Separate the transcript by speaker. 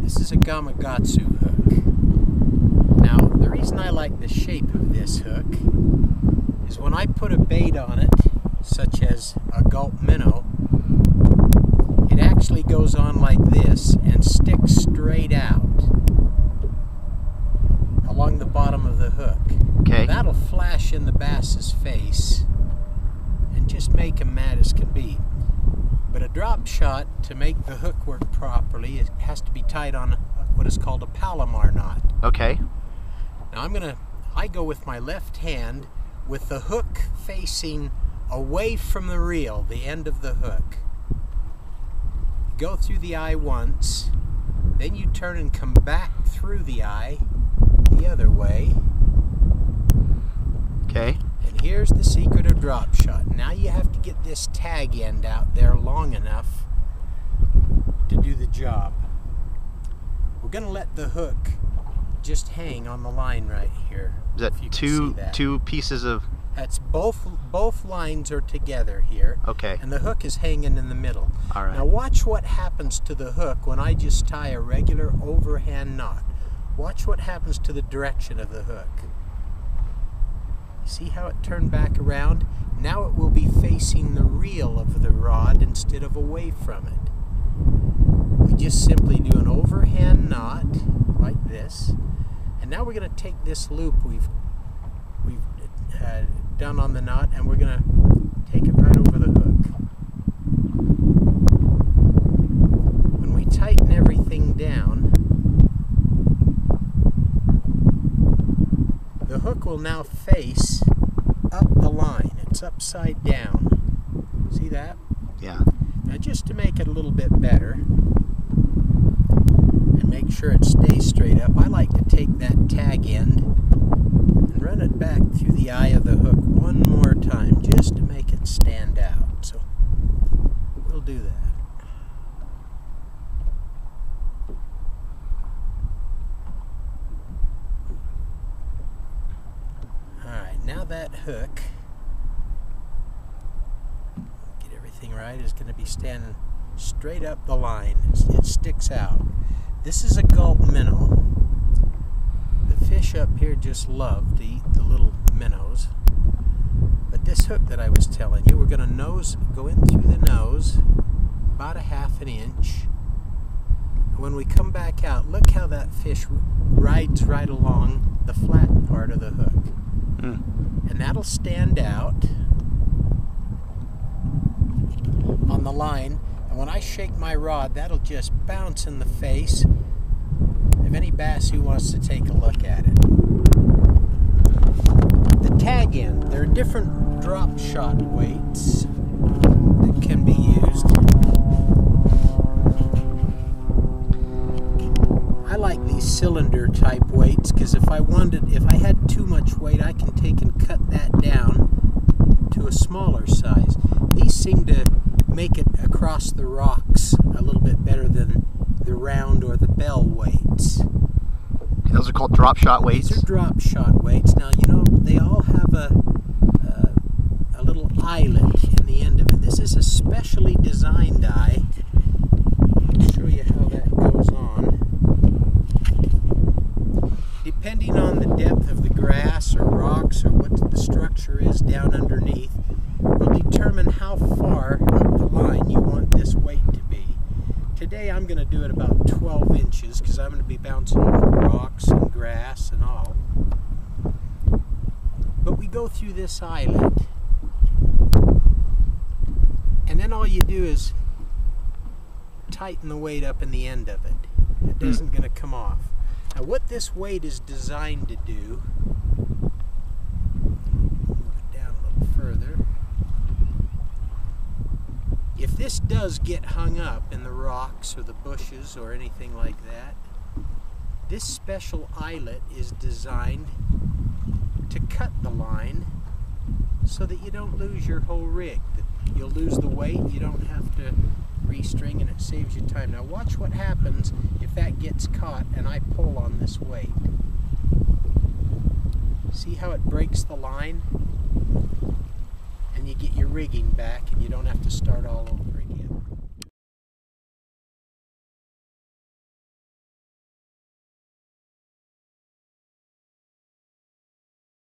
Speaker 1: This is a Gamakatsu hook. Now, the reason I like the shape of this hook is when I put a bait on it, such as a gulp minnow, it actually goes on like this and sticks straight out along the bottom of the hook.
Speaker 2: Okay.
Speaker 1: That'll flash in the bass's face and just make him mad as can be. But a drop shot, to make the hook work properly, it has to be tied on what is called a Palomar knot.
Speaker 2: Okay.
Speaker 1: Now I go with my left hand with the hook facing away from the reel, the end of the hook. Go through the eye once, then you turn and come back through the eye the other way.
Speaker 2: Okay.
Speaker 1: And here's the secret of drop shot. Now you have to get this tag end out there long enough to do the job. We're going to let the hook just hang on the line right here.
Speaker 2: Is that two pieces of...
Speaker 1: That's both lines are together here.
Speaker 2: Okay.
Speaker 1: And the hook is hanging in the middle.
Speaker 2: All right.
Speaker 1: Now watch what happens to the hook when I just tie a regular overhand knot. Watch what happens to the direction of the hook. See how it turned back around? Now it will be facing the reel of the rod instead of away from it. We just simply do an overhand knot like this. And now we're going to take this loop we've done on the knot, and we're going to take it right over the hook. When we tighten everything down, the hook will now face up the line. It's upside down. See that?
Speaker 2: Yeah.
Speaker 1: Now just to make it a little bit better and make sure it stays straight up, I like to take that tag end and run it back through the eye of the hook one more time just to make it stand out. So we'll do that. Alright, now that hook, get everything right, is going to be standing straight up the line. It sticks out. This is a gulp minnow. The fish up here just love to eat the little minnows. But this hook that I was telling you, we're going to go in through the nose about a ½ inch. And when we come back out, look how that fish rides right along the flat part of the hook. And that'll stand out on the line. And when I shake my rod, that'll just bounce in the face of any bass who wants to take a look at it. The tag end, there are different drop shot weights that can be used. I like these cylinder type weights because if I had too much weight, I can take and cut that down to a smaller size. These seem to make it across the rocks a little bit better than the round or the bell weights.
Speaker 2: Those are called drop shot weights?
Speaker 1: These are drop shot weights. Now, you know, they all have a little eyelet in the end of it. This is a specially designed eye. I'll show you how that goes on. Depending on the depth of the grass or rocks or what the structure is down underneath, will determine how far up the line you want this weight to be. Today I'm going to do it about 12 inches because I'm going to be bouncing over rocks and grass and all. But we go through this eyelet, and then all you do is tighten the weight up in the end of it. It isn't going to come off. Now what this weight is designed to do, move it down a little further. If this does get hung up in the rocks or the bushes or anything like that, this special eyelet is designed to cut the line so that you don't lose your whole rig. You'll lose the weight, you don't have to restring, and it saves you time. Now watch what happens if that gets caught and I pull on this weight. See how it breaks the line? And you get your rigging back and you don't have to start all over again.